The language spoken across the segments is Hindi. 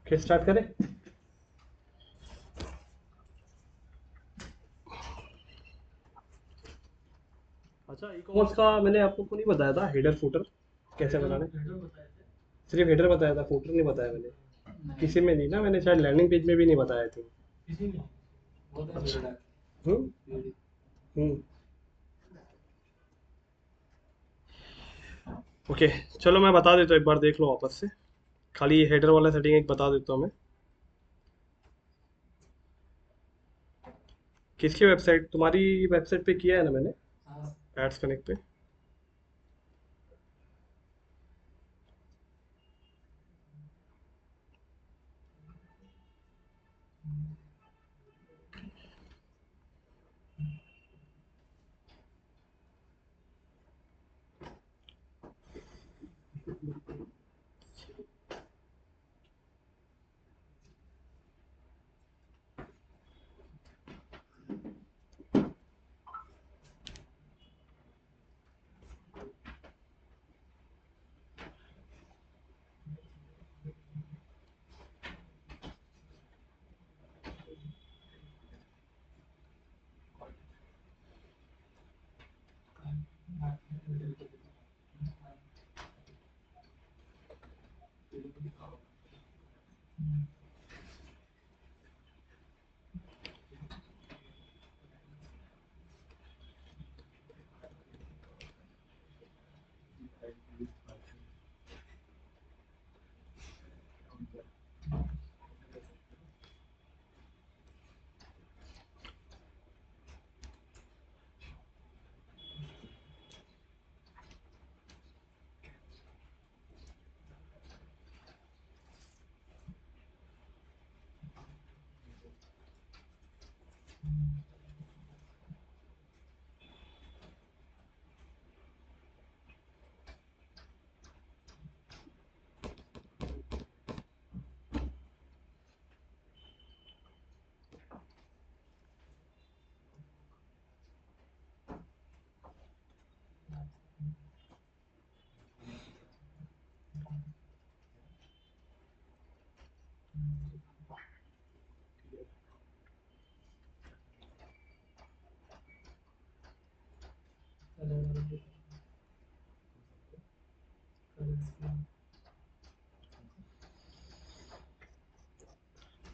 ओके, स्टार्ट करें। अच्छा, ई कॉमर्स का मैंने आपको को नहीं बताया था हेडर फुटर कैसे बनाने। सिर्फ हेडर बताया था, फुटर नहीं बताया मैंने। किसी में नहीं ना, मैंने शायद लैंडिंग पेज में भी नहीं बताया थी। अच्छा। हम्म। ओके, चलो मैं बता देता हूँ, एक बार देख लो वापस से। खाली हेडर वाला सेटिंग एक बता देता हूँ मैं। किसकी वेबसाइट, तुम्हारी वेबसाइट पे किया है ना मैंने, एड्स कनेक्ट पे।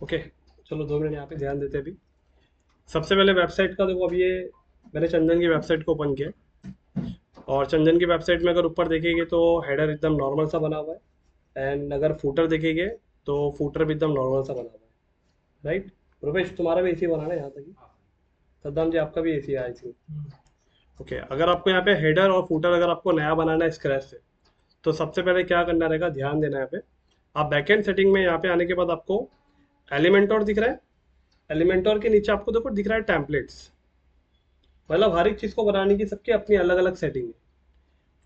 ओके, चलो 2 मिनट यहाँ पे ध्यान देते हैं अभी। सबसे पहले वेबसाइट का देखो, अब ये मैंने चंदन की वेबसाइट को ओपन किया है। और चंदन की वेबसाइट में अगर ऊपर देखेंगे तो हेडर एकदम नॉर्मल सा बना हुआ है। एंड अगर फूटर देखेंगे तो फूटर भी एकदम नॉर्मल सा बना हुआ है, राइट। रुपेश, तुम्हारा भी एसी बना ना यहाँ तक ही। सद्दाम जी, आपका भी एसी है आई थिंक। ओके, अगर आपको यहाँ पे हेडर और फूटर अगर आपको नया बनाना है स्क्रैच से, तो सबसे पहले क्या करना रहेगा, ध्यान देना है यहाँ पे। आप बैकएंड सेटिंग में यहाँ पे आने के बाद आपको एलिमेंटोर दिख रहा है। एलिमेंटोर के नीचे आपको देखो दिख रहा है टेम्पलेट्स। मतलब हर एक चीज़ को बनाने की सबकी अपनी अलग अलग सेटिंग है।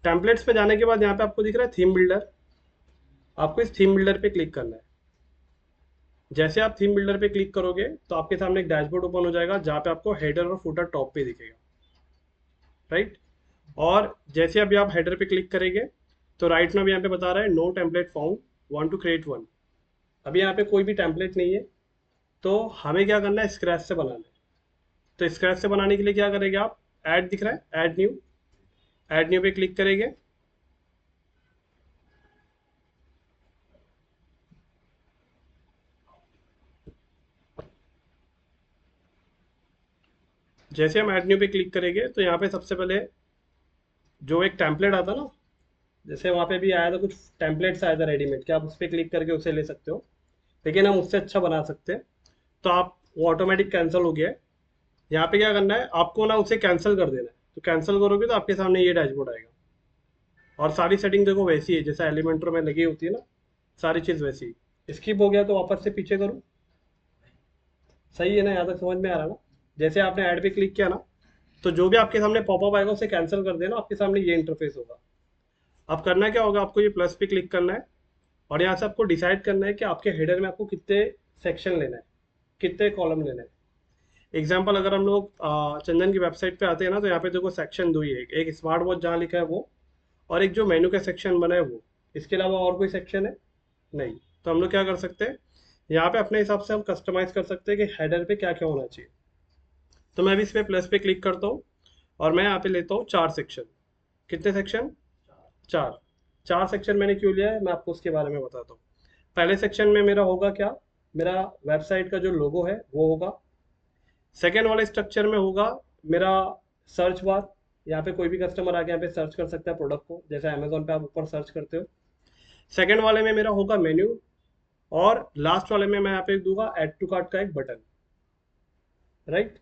टेम्पलेट्स पे जाने के बाद यहाँ पे आपको दिख रहा है थीम बिल्डर। आपको इस थीम बिल्डर पे क्लिक करना है। जैसे आप थीम बिल्डर पे क्लिक करोगे तो आपके सामने एक डैशबोर्ड ओपन हो जाएगा जहाँ पे आपको हेडर और फुटर टॉप पे दिखेगा, राइट। और जैसे अभी आप हेडर पे क्लिक करेंगे तो राइट नाउ यहाँ पे बता रहा है no template found, want to create one. अभी यहाँ पे कोई भी टेम्पलेट नहीं है, तो हमें क्या करना है, स्क्रैच से बनाना है। तो स्क्रैच से बनाने के लिए क्या करेंगे आप, ऐड दिख रहा है, ऐड न्यू। ऐड न्यू पे क्लिक करेंगे। जैसे हम ऐड न्यू पे क्लिक करेंगे तो यहाँ पे सबसे पहले जो एक टेम्पलेट आता ना, जैसे वहाँ पे भी आया था कुछ टेम्पलेट्स आया था रेडीमेड, क्या आप उस पर क्लिक करके उसे ले सकते हो। लेकिन हम उससे अच्छा बना सकते हैं। तो आप वो ऑटोमेटिक कैंसिल हो गया है। यहाँ पे क्या करना है आपको ना, उसे कैंसिल कर देना है। तो कैंसिल करोगे तो आपके सामने ये डैशबोर्ड आएगा। और सारी सेटिंग देखो वैसी है जैसा एलिमेंटर में लगी होती है ना, सारी चीज़ वैसी। स्किप हो गया तो वापस से पीछे करो। सही है ना, यहाँ तक समझ में आ रहा ना। जैसे आपने ऐड पे क्लिक किया ना, तो जो भी आपके सामने पॉपअप आएगा उसे कैंसिल कर देना, आपके सामने ये इंटरफेस होगा। अब करना क्या होगा, आपको ये प्लस पे क्लिक करना है। और यहाँ से आपको डिसाइड करना है कि आपके हेडर में आपको कितने सेक्शन लेना है। कितने कॉलम लेने हैं। एग्जाम्पल अगर हम लोग चंदन की वेबसाइट पे आते हैं ना, तो यहाँ पे देखो सेक्शन दो ही है, एक स्मार्ट वॉच जहाँ लिखा है वो, और एक जो मेनू का सेक्शन बना है वो। इसके अलावा और कोई सेक्शन है नहीं। तो हम लोग क्या कर सकते हैं, यहाँ पे अपने हिसाब से हम कस्टमाइज कर सकते हैं कि हेडर पे क्या क्या होना चाहिए। तो मैं अभी इस पे प्लस पे क्लिक करता हूँ और मैं यहाँ पे लेता हूँ 4 सेक्शन। कितने सेक्शन? 4। 4 सेक्शन मैंने क्यों लिया है मैं आपको उसके बारे में बताता हूँ। पहले सेक्शन में मेरा होगा क्या, मेरा वेबसाइट का जो लोगो है वो होगा। सेकेंड वाले स्ट्रक्चर में होगा मेरा सर्च बार। यहाँ पे कोई भी कस्टमर आके यहाँ पे सर्च कर सकता है प्रोडक्ट को, जैसे अमेजोन पे आप ऊपर सर्च करते हो। सेकेंड वाले में मेरा होगा मेन्यू। और लास्ट वाले में मैं यहाँ पे दूंगा ऐड टू कार्ट का एक बटन। राइट।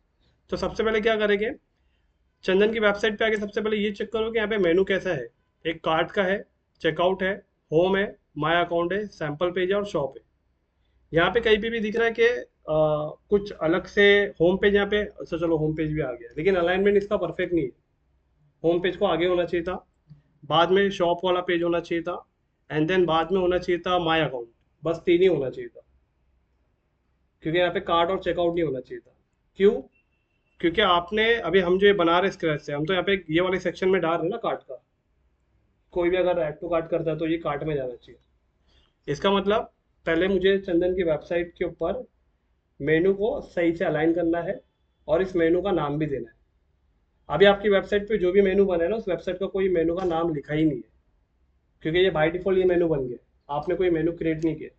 तो सबसे पहले क्या करेंगे, चंदन की वेबसाइट पे आके सबसे पहले ये चेक करो कि यहाँ पे मेनू कैसा है। एक कार्ट का है, चेकआउट है, होम है, माय अकाउंट है, सैंपल पेज है और शॉप है। यहाँ पे कहीं पे भी दिख रहा है कि कुछ अलग से होम पेज यहाँ पे, अच्छा चलो होम पेज भी आ गया, लेकिन अलाइनमेंट इसका परफेक्ट नहीं है। होम पेज को आगे होना चाहिए था, बाद में शॉप वाला पेज होना चाहिए था, एंड देन बाद में होना चाहिए था माय अकाउंट। बस तीन ही होना चाहिए था, क्योंकि यहाँ पे कार्ट और चेकआउट नहीं होना चाहिए था। क्यों? क्योंकि आपने अभी, हम जो ये बना रहे स्क्रैच से, हम तो यहाँ पे ये वाले सेक्शन में डाल रहे हैं ना कार्ट का। कोई भी अगर ऐड टू कार्ट करता है तो ये कार्ट में जाना चाहिए। इसका मतलब पहले मुझे चंदन की वेबसाइट के ऊपर मेनू को सही से अलाइन करना है और इस मेनू का नाम भी देना है। अभी आपकी वेबसाइट पे जो भी मेनू बना है ना, उस वेबसाइट का कोई मेनू का नाम लिखा ही नहीं है, क्योंकि ये बाय डिफॉल्ट ये मेनू बन गया, आपने कोई मेनू क्रिएट नहीं किया।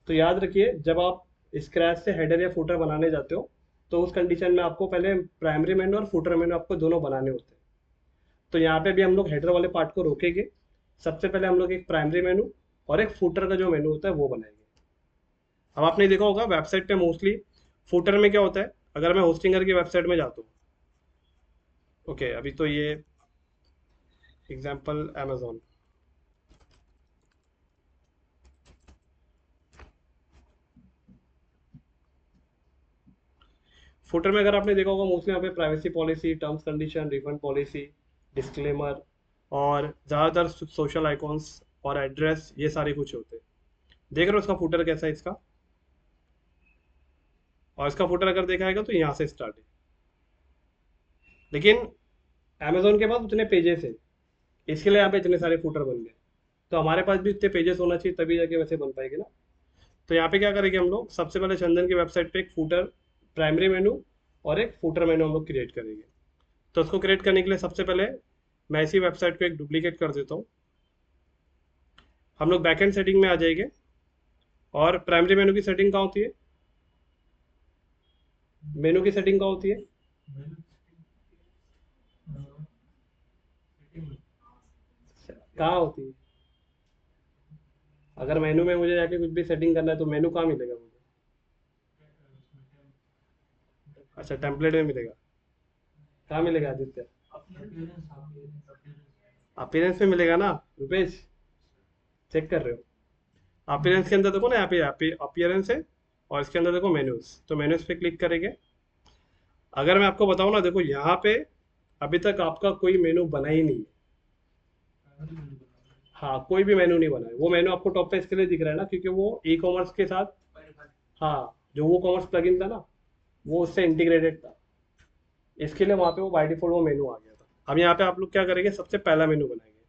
तो याद रखिए, जब आप स्क्रैच से हेडर या फुटर बनाने जाते हो, तो उस कंडीशन में आपको पहले प्राइमरी मेनू और फुटर मेनू आपको दोनों बनाने होते हैं। तो यहाँ पे भी हम लोग हेडर वाले पार्ट को रोकेंगे। सबसे पहले हम लोग एक प्राइमरी मेनू और एक फुटर का जो मेनू होता है वो बनाएंगे। अब आपने देखा होगा वेबसाइट पे मोस्टली फुटर में क्या होता है, अगर मैं होस्टिंगर की वेबसाइट में जाता हूँ। ओके, अभी तो ये एग्जांपल अमेजोन। फुटर में अगर आपने देखा होगा मोस्टली यहाँ पे privacy policy, terms condition, refund policy, disclaimer और ज़्यादातर सोशल आइकॉन्स और एड्रेस, ये सारे कुछ होते हैं। देख रहे हो इसका फुटर कैसा है इसका, और इसका फुटर अगर देखा जाएगा तो यहाँ से स्टार्ट है। लेकिन अमेजोन के पास उतने पेजेस है, इसके लिए यहाँ पे इतने सारे फुटर बन गए। तो हमारे पास भी इतने पेजेस होना चाहिए, तभी जाके वैसे बन पाएंगे ना। तो यहाँ पे क्या करेंगे हम लोग, सबसे पहले चंदन की वेबसाइट पे एक फूटर प्राइमरी मेनू और एक फूटर मेनू हम लोग क्रिएट करेंगे। तो उसको क्रिएट करने के लिए सबसे पहले मैं इसी वेबसाइट को एक डुप्लीकेट कर देता हूँ। हम लोग बैकएंड सेटिंग में आ जाएंगे, और प्राइमरी मेनू की सेटिंग कहाँ होती है, मेनू की सेटिंग कहाँ होती है, कहाँ होती है? अगर मेनू में मुझे जाके कुछ भी सेटिंग करना है तो मेनू कहाँ मिलेगा मुझे? अच्छा, टेम्पलेट में मिलेगा। कहाँ मिलेगा आदित्य? अपीयरेंस में मिलेगा ना रुपेश? चेक कर रहे हो? अपीयरेंस के अंदर देखो ना, यहाँ पे अपीयरेंस है, और इसके अंदर देखो मेन्यूज, तो मेन्यूज पे क्लिक करेंगे। अगर मैं आपको बताऊँ ना, देखो यहाँ पे अभी तक आपका कोई मेनू बना ही नहीं है। हाँ, कोई भी मेनू नहीं बना है। वो मेनू आपको टॉप पे इसके लिए दिख रहा है ना, क्योंकि वो ई कॉमर्स के साथ, हाँ, जो वो कॉमर्स प्लगइन था ना, वो उससे इंटीग्रेटेड था। इसके लिए वहाँ पे वो बाय डिफॉल्ट वो मेनू आ गया था। अब यहाँ पे आप लोग क्या करेंगे, सबसे पहला मेनू बनाएंगे।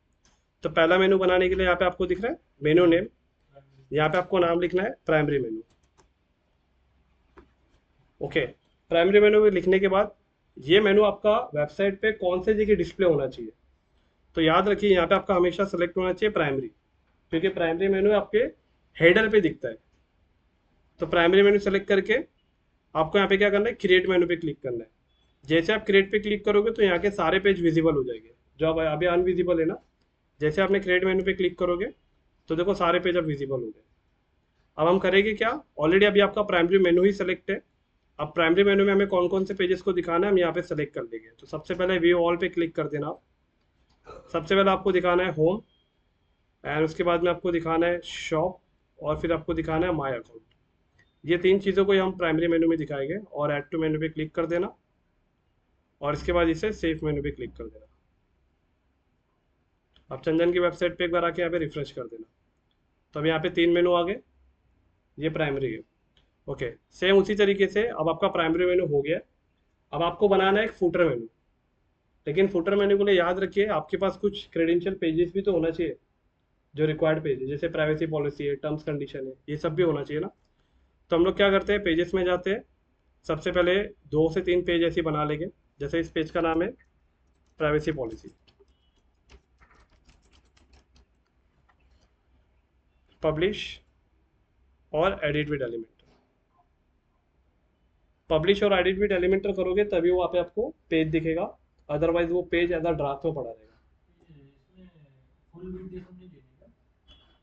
तो पहला मेनू बनाने के लिए यहाँ पे आपको दिख रहा है मेनू नेम, यहाँ पे आपको नाम लिखना है प्राइमरी मेनू। ओके, प्राइमरी मेनू में लिखने के बाद ये मेनू आपका वेबसाइट पे कौन से जगह डिस्प्ले होना चाहिए। तो याद रखिए, यहाँ पे आपका हमेशा सेलेक्ट होना चाहिए प्राइमरी, क्योंकि प्राइमरी मेनू आपके हेडर पे दिखता है। तो प्राइमरी मेनू सेलेक्ट करके आपको यहाँ पे क्या करना है, क्रिएट मेनू पे क्लिक करना है। जैसे आप क्रिएट पे क्लिक करोगे तो यहाँ के सारे पेज विजिबल हो जाएंगे, जो अब अभी अनविजिबल है ना। जैसे आपने क्रिएट मेनू पे क्लिक करोगे तो देखो सारे पेज अब विजिबल हो गए। अब हम करेंगे क्या, ऑलरेडी अभी आपका प्राइमरी मेनू ही सेलेक्ट है। अब प्राइमरी मेनू में हमें कौन कौन से पेजेस को दिखाना है हम यहाँ पे सेलेक्ट कर लेंगे। तो सबसे पहले व्यू ऑल पे क्लिक कर देना आप। सबसे पहले आपको दिखाना है होम, एंड उसके बाद में आपको दिखाना है शॉप, और फिर आपको दिखाना है माय अकाउंट। ये तीन चीज़ों को ही हम प्राइमरी मेनू में दिखाएंगे। और ऐड टू मेनू पे क्लिक कर देना, और इसके बाद इसे सेफ मेनू पे क्लिक कर देना। अब चंदन की वेबसाइट पे एक बार आके यहाँ पे रिफ्रेश कर देना। तो अब यहाँ पे तीन मेनू आ गए, ये प्राइमरी है। ओके, सेम उसी तरीके से अब आपका प्राइमरी मेनू हो गया। अब आपको बनाना है एक फुटर मेनू। लेकिन फुटर मेनू के लिए याद रखिए आपके पास कुछ क्रेडेंशियल पेजेस भी तो होना चाहिए, जो रिक्वायर्ड पेज है, जैसे प्राइवेसी पॉलिसी है, टर्म्स कंडीशन है, ये सब भी होना चाहिए ना। तो हम लोग क्या करते हैं, पेजेस में जाते हैं, सबसे पहले 2 से 3 पेज ऐसे बना लेंगे। जैसे इस पेज का नाम है प्राइवेसी पॉलिसी, पब्लिश और एडिट विद एलिमेंट। पब्लिश और एडिट विद एलिमेंटर करोगे तभी वहाँ पे आपको पेज दिखेगा, अदरवाइज वो पेज एज अ ड्राफ्ट में पड़ा रहेगा।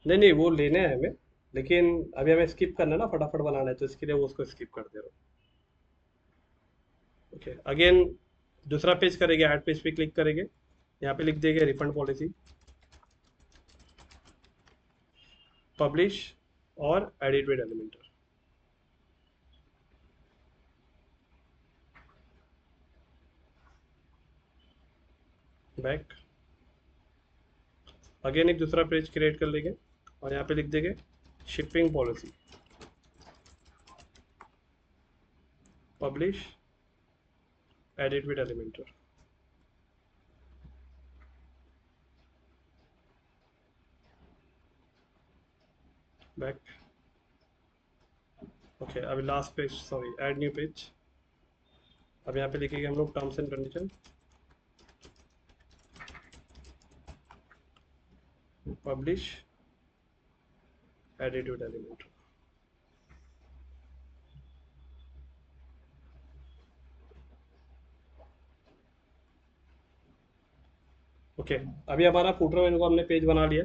नहीं नहीं, वो लेने हैं हमें, लेकिन अभी हमें स्किप करना है ना, फटाफट बनाना है, तो इसके लिए वो उसको स्किप कर दे रहा हूँ। ओके, अगेन दूसरा पेज करेंगे, ऐड पेज पे क्लिक करेंगे, यहाँ पे लिख देंगे रिफंड पॉलिसी, पब्लिश और edit with Elementor. Back, again एक दूसरा पेज क्रिएट कर लेंगे और यहाँ पे लिख देंगे shipping policy, publish, edit with Elementor. Back, okay, अभी last page, sorry, add new page. अब यहाँ पे लिखेंगे हम लोग terms and condition, publish, edit with Elementor. Okay, अभी हमारा फुटर मेनू का हमने पेज बना लिया।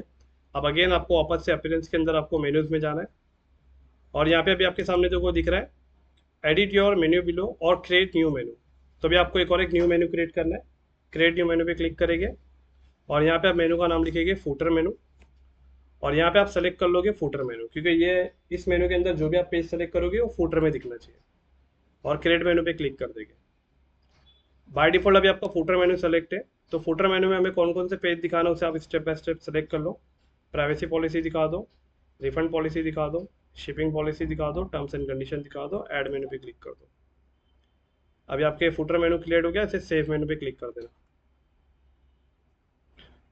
अब अगेन आपको वापस से अपीयरेंस के अंदर आपको मेन्यूज में जाना है, और यहाँ पे अभी आपके सामने जो वो दिख रहा है एडिट योर मेन्यू बिलो और क्रिएट न्यू मेनू। तो अभी आपको एक और एक न्यू मेनू क्रिएट करना है। क्रिएट न्यू मेनू पे क्लिक करेंगे और यहाँ पे आप मेनू का नाम लिखेंगे फुटर मेनू, और यहाँ पे आप सेलेक्ट कर लोगे फुटर मेनू, क्योंकि ये इस मेनू के अंदर जो भी आप पेज सेलेक्ट करोगे वो फुटर में दिखना चाहिए। और क्रिएट मेनू पे क्लिक कर देंगे। बाय डिफॉल्ट अभी आपका फुटर मेनू सेलेक्ट है, तो फुटर मेनू में हमें कौन कौन से पेज दिखाना है उसे आप स्टेप बाय स्टेप सेलेक्ट कर लो। प्राइवेसी पॉलिसी दिखा दो, रिफंड पॉलिसी दिखा दो, शिपिंग पॉलिसी दिखा दो, टर्म्स एंड कंडीशन दिखा दो, ऐड मेनू पे क्लिक कर दो। अभी आपके फुटर मेनू क्लियर हो गया, इसे सेव मेनू पे क्लिक कर देना।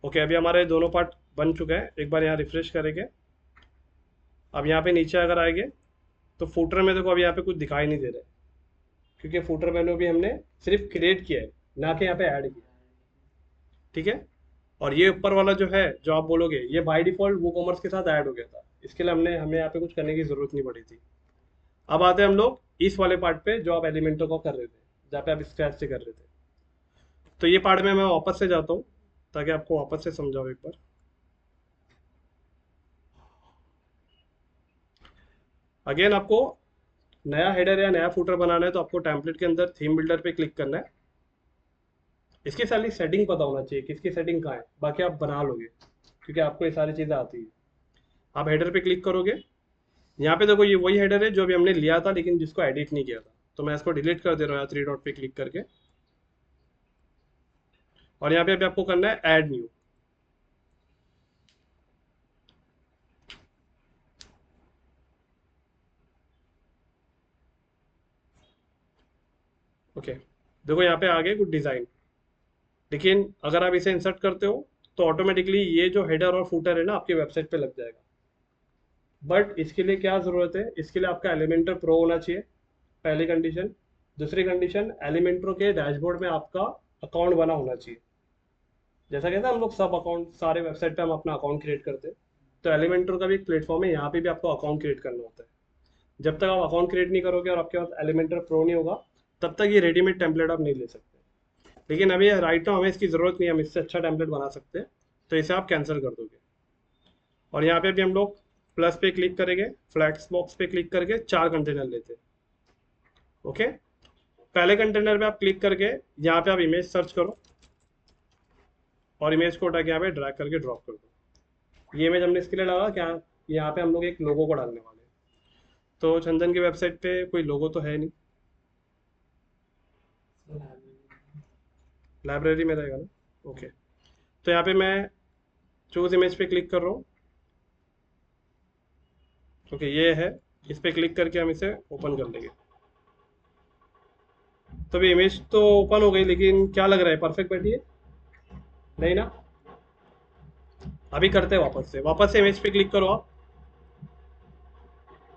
ओके, अभी हमारे दोनों पार्ट बन चुके हैं, एक बार यहाँ रिफ्रेश करेंगे। अब यहाँ पे नीचे अगर आएंगे तो फुटर में देखो अभी यहाँ पे कुछ दिखाई नहीं दे रहा है, क्योंकि फुटर मेनू भी हमने सिर्फ क्रिएट किया है, ना कि यहाँ पे ऐड किया। ठीक है, और ये ऊपर वाला जो है, जो आप बोलोगे, ये बाय डिफॉल्ट वो कॉमर्स के साथ ऐड हो गया था, इसके लिए हमें यहाँ पे कुछ करने की जरूरत नहीं पड़ी थी। अब आते हैं हम लोग इस वाले पार्ट पे जो आप एलिमेंटों को कर रहे थे, जहाँ पे आप स्क्रैच से कर रहे थे। तो ये पार्ट में मैं वापस से जाता हूँ ताकि आपको वापस से समझाऊँ एक बार। अगेन आपको नया हेडर या नया फुटर बनाना है तो आपको टेम्पलेट के अंदर थीम बिल्डर पे क्लिक करना है। इसकी सारी सेटिंग पता होना चाहिए, किसकी सेटिंग कहाँ है, बाकी आप बना लोगे क्योंकि आपको ये सारी चीज़ें आती है। आप हेडर पे क्लिक करोगे, यहाँ पे देखो ये वही हेडर है जो अभी हमने लिया था लेकिन जिसको एडिट नहीं किया था, तो मैं इसको डिलीट कर दे रहा हूँ 3 डॉट पे क्लिक करके। और यहाँ पे अभी आपको करना है ऐड न्यू। ओके, देखो यहाँ पे आ गए कुछ डिज़ाइन, लेकिन अगर आप इसे इंसर्ट करते हो तो ऑटोमेटिकली ये जो हेडर और फुटर है ना आपकी वेबसाइट पे लग जाएगा। बट इसके लिए क्या ज़रूरत है, इसके लिए आपका एलिमेंटर प्रो होना चाहिए, पहली कंडीशन। दूसरी कंडीशन, एलिमेंटर के डैशबोर्ड में आपका अकाउंट बना होना चाहिए। जैसा कहते हैं हम लोग सब अकाउंट, सारे वेबसाइट पे हम अपना अकाउंट क्रिएट करते हैं, तो एलिमेंटर का भी एक प्लेटफॉर्म है, यहाँ पे भी आपको अकाउंट क्रिएट करना होता है। जब तक आप अकाउंट क्रिएट नहीं करोगे और आपके पास एलिमेंटर प्रो नहीं होगा, तब तक ये रेडीमेड टेम्पलेट आप नहीं ले सकते। लेकिन अभी राइट नाउ हमें इसकी ज़रूरत नहीं है, हम इससे अच्छा टेम्पलेट बना सकते हैं, तो इसे आप कैंसिल कर दोगे। और यहाँ पे भी हम लोग प्लस पे क्लिक करेंगे, फ्लैक्स बॉक्स पे क्लिक करके 4 कंटेनर लेते हैं। ओके, पहले कंटेनर पे आप क्लिक करके यहाँ पे आप इमेज सर्च करो और इमेज को उठा के यहाँ पे ड्रैग करके ड्रॉप कर दो। ये इमेज हमने इसके लिए डाला क्या, यहाँ पे हम लोग एक लोगो को डालने वाले हैं, तो चंदन की वेबसाइट पे कोई लोगो तो है नहीं, लाइब्रेरी में रहेगा ना। ओके, तो यहाँ पे मैं चूज इमेज पे क्लिक कर रहा हूँ। ओके, ये है, इस पर क्लिक करके हम इसे ओपन कर लेंगे। तो अभी इमेज तो ओपन हो गई, लेकिन क्या लग रहा है, परफेक्ट बैठी है? नहीं ना। अभी करते हैं वापस से इमेज पे क्लिक करो आप।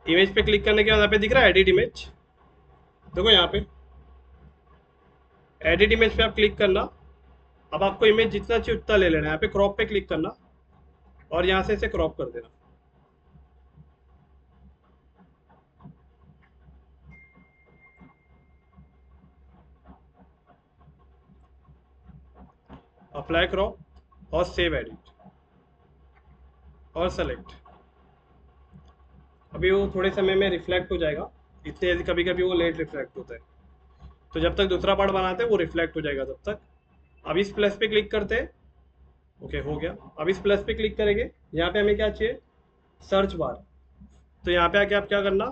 इमेज पे क्लिक करने के बाद यहाँ पे दिख रहा है एडिट इमेज, देखो यहाँ पे एडिट इमेज पे आप क्लिक करना। अब आपको इमेज जितना चाहिए उतना ले लेना है, यहाँ पे क्रॉप पे क्लिक करना और यहाँ से इसे क्रॉप कर देना। अप्लाई क्रॉप और सेव एडिट और सेलेक्ट। अभी वो थोड़े समय में रिफ्लेक्ट हो जाएगा, इतने कभी कभी वो लेट रिफ्लेक्ट होता है, तो जब तक दूसरा पार्ट बनाते हैं वो रिफ्लेक्ट हो जाएगा तब तक। अब इस प्लस पे क्लिक करते हैं। ओके हो गया। अब इस प्लस पे क्लिक करेंगे, यहाँ पे हमें क्या चाहिए, सर्च बार। तो यहाँ पे आके आप क्या करना,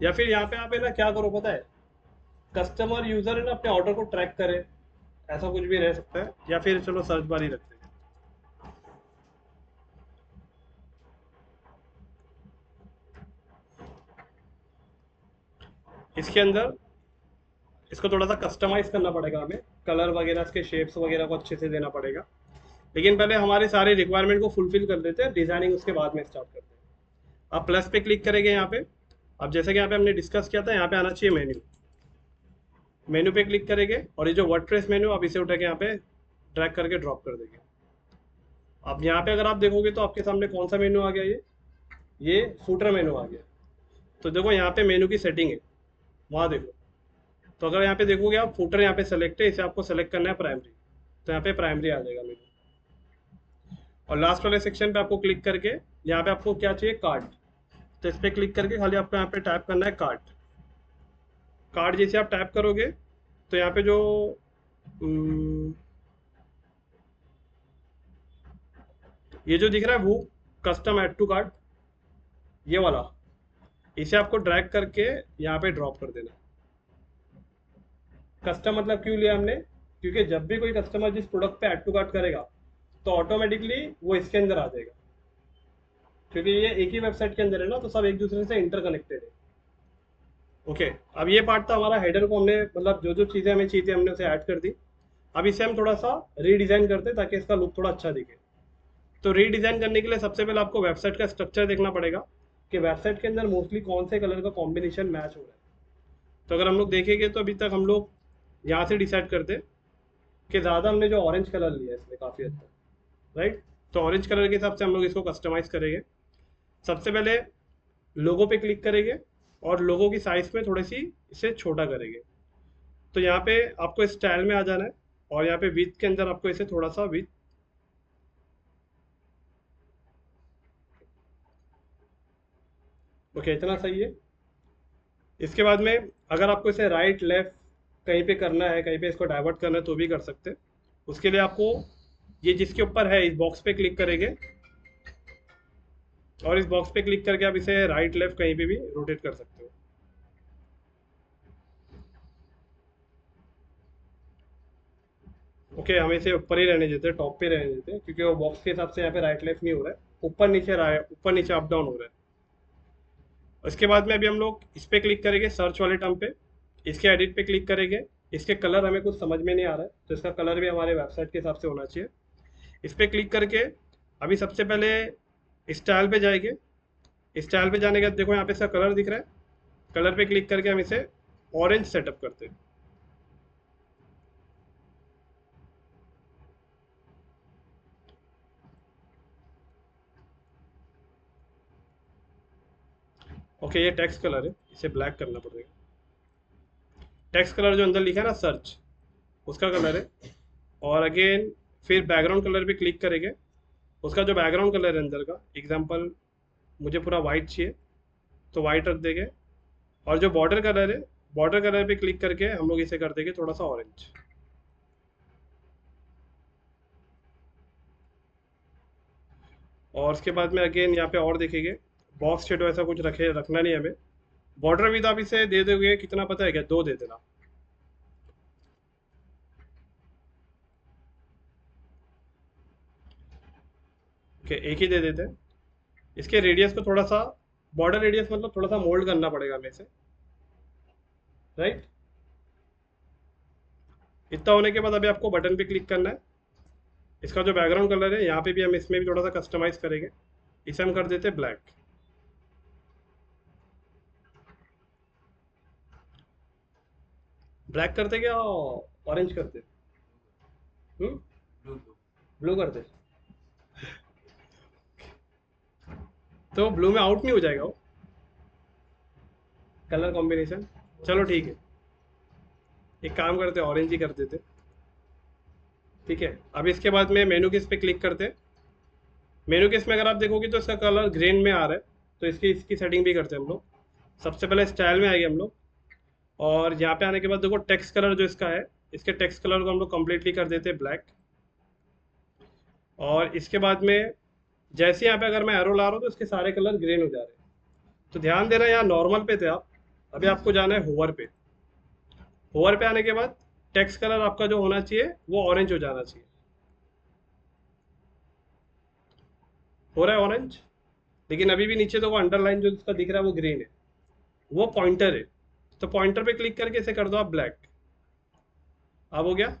या फिर यहाँ पे आप है ना क्या करो पता है, कस्टमर यूजर है ना अपने ऑर्डर को ट्रैक करे, ऐसा कुछ भी रह सकता है, या फिर चलो सर्च बार ही रखते हैं। इसके अंदर इसको थोड़ा सा कस्टमाइज करना पड़ेगा हमें, कलर वगैरह इसके शेप्स वगैरह को अच्छे से देना पड़ेगा। लेकिन पहले हमारे सारे रिक्वायरमेंट को फुलफिल कर देते हैं, डिजाइनिंग उसके बाद में स्टार्ट करते हैं। आप प्लस पे क्लिक करेंगे यहाँ पे। अब जैसे कि यहाँ पे हमने डिस्कस किया था, यहाँ पे आना चाहिए मेन्यू। मेन्यू पे क्लिक करेंगे और ये जो वर्डप्रेस मेन्यू, आप इसे उठा के यहाँ पे ड्रैग करके ड्रॉप कर देंगे। अब यहाँ पे अगर आप देखोगे तो आपके सामने कौन सा मेन्यू आ गया, ये फूटर मेन्यू आ गया। तो देखो यहाँ पे मेन्यू की सेटिंग है, वहाँ देखो। तो अगर यहाँ पे देखोगे आप, फूटर यहाँ पे सेलेक्ट है, इसे आपको सेलेक्ट करना है प्राइमरी, तो यहाँ पे प्राइमरी आ जाएगा मेन्यू। और लास्ट वाले सेक्शन पे आपको क्लिक करके यहाँ पे आपको क्या चाहिए, कार्ड। तो इस पर क्लिक करके खाली आपको यहाँ पे टाइप करना है कार्ड। कार्ड जैसे आप टाइप करोगे तो यहाँ पे जो हम्म, ये जो दिख रहा है वो कस्टम ऐड टू कार्ड, ये वाला, इसे आपको ड्रैग करके यहाँ पे ड्रॉप कर देना। कस्टम मतलब क्यों लिया हमने, क्योंकि जब भी कोई कस्टमर जिस प्रोडक्ट पे ऐड टू कार्ट करेगा तो ऑटोमेटिकली वो इसके अंदर आ जाएगा, क्योंकि ये एक ही वेबसाइट के अंदर है ना, तो सब एक दूसरे से इंटरकनेक्टेड है। ओके। अब ये पार्ट था हमारा हेडर को हमने, मतलब जो जो चीज़ें हमें चाहिए थी हमने उसे ऐड कर दी। अब इसे हम थोड़ा सा रीडिज़ाइन करते हैं ताकि इसका लुक थोड़ा अच्छा दिखे। तो रीडिज़ाइन करने के लिए सबसे पहले आपको वेबसाइट का स्ट्रक्चर देखना पड़ेगा कि वेबसाइट के अंदर मोस्टली कौन से कलर का कॉम्बिनेशन मैच हो रहा है। तो अगर हम लोग देखेंगे तो अभी तक हम लोग यहाँ से डिसाइड करते हैं कि ज़्यादा हमने जो ऑरेंज कलर लिया है इसमें काफ़ी हद तक, राइट। तो ऑरेंज कलर के हिसाब से हम लोग इसको कस्टमाइज़ करेंगे। सबसे पहले लोगो पे क्लिक करेंगे और लोगो की साइज़ में थोड़ी सी इसे छोटा करेंगे। तो यहाँ पे आपको स्टाइल में आ जाना है और यहाँ पे विथ के अंदर आपको इसे थोड़ा सा विथ, ओके इतना सही है। इसके बाद में अगर आपको इसे राइट लेफ्ट कहीं पे करना है, कहीं पे इसको डाइवर्ट करना है तो भी कर सकते हैं। उसके लिए आपको ये जिसके ऊपर है इस बॉक्स पे क्लिक करेंगे और इस बॉक्स पे क्लिक करके आप इसे राइट लेफ्ट कहीं पे भी रोटेट कर सकते हो। ओके हम इसे ऊपर ही रहने देते हैं, टॉप पे रहने देते हैं, क्योंकि वो बॉक्स के हिसाब से यहाँ पे राइट लेफ्ट नहीं हो रहा है, ऊपर नीचे रहा है, ऊपर नीचे अप डाउन हो रहा है। उसके बाद में अभी हम लोग इस पे क्लिक करेंगे सर्च वाले टर्म पे, इसके एडिट पे क्लिक करेंगे। इसके कलर हमें कुछ समझ में नहीं आ रहा है, तो इसका कलर भी हमारे वेबसाइट के हिसाब से होना चाहिए। इस पे क्लिक करके अभी सबसे पहले स्टाइल पे जाएंगे। स्टाइल पे जाने के बाद देखो यहाँ पे इसका कलर दिख रहा है, कलर पे क्लिक करके हम इसे ऑरेंज सेटअप करते हैं। ओके ये टेक्स्ट कलर है, इसे ब्लैक करना पड़ेगा। टेक्स्ट कलर जो अंदर लिखा है ना सर्च, उसका कलर है। और अगेन फिर बैकग्राउंड कलर पे क्लिक करेंगे, उसका जो बैकग्राउंड कलर है अंदर का, एग्जांपल मुझे पूरा वाइट चाहिए तो वाइट रख देंगे। और जो बॉर्डर कलर है, बॉर्डर कलर पे क्लिक करके हम लोग इसे कर देंगे थोड़ा सा ऑरेंज। और उसके बाद में अगेन यहाँ पे और देखेंगे, बॉक्स शेडो ऐसा कुछ रखना नहीं हमें। बॉर्डर भी तो आप इसे दे दोगे कितना पता है क्या, 2 दे देना। ओके एक ही दे देते हैं। इसके रेडियस को थोड़ा सा बॉर्डर रेडियस मतलब थोड़ा सा मोल्ड करना पड़ेगा हमें से, राइट। इतना होने के बाद अभी आपको बटन पे क्लिक करना है। इसका जो बैकग्राउंड कलर है यहाँ पे भी हम इसमें भी थोड़ा सा कस्टमाइज करेंगे। इसे हम कर देते हैं ब्लैक। ब्लैक करते क्या ऑरेंज करते? हम्म, ब्लू करते। तो ब्लू में आउट नहीं हो जाएगा वो कलर कॉम्बिनेशन? चलो ठीक है, एक काम करते हैं, ऑरेंज ही कर देते। ठीक है, अब इसके बाद में मेनू किस पे क्लिक करते हैं। मेनू किस में अगर आप देखोगे तो इसका कलर ग्रीन में आ रहा है, तो इसकी इसकी सेटिंग भी करते हैं हम लोग। सबसे पहले स्टाइल में आएंगे हम लोग, और यहाँ पे आने के बाद देखो टेक्स्ट कलर जो इसका है, इसके टेक्स्ट कलर को हम लोग कंप्लीटली कर देते हैं ब्लैक। और इसके बाद में जैसे यहाँ पे अगर मैं एरो ला रहा हूँ तो इसके सारे कलर ग्रीन हो जा रहे हैं। तो ध्यान देना, यहाँ नॉर्मल पे थे आप, अभी आपको जाना है होवर पे। होवर पे आने के बाद टेक्स्ट कलर आपका जो होना चाहिए वो ऑरेंज हो जाना चाहिए। हो रहा है ऑरेंज, लेकिन अभी भी नीचे तो वो अंडरलाइन जो इसका दिख रहा है वो ग्रीन है, वो पॉइंटर है। तो पॉइंटर पे क्लिक करके इसे कर दो आप ब्लैक। अब हो गया।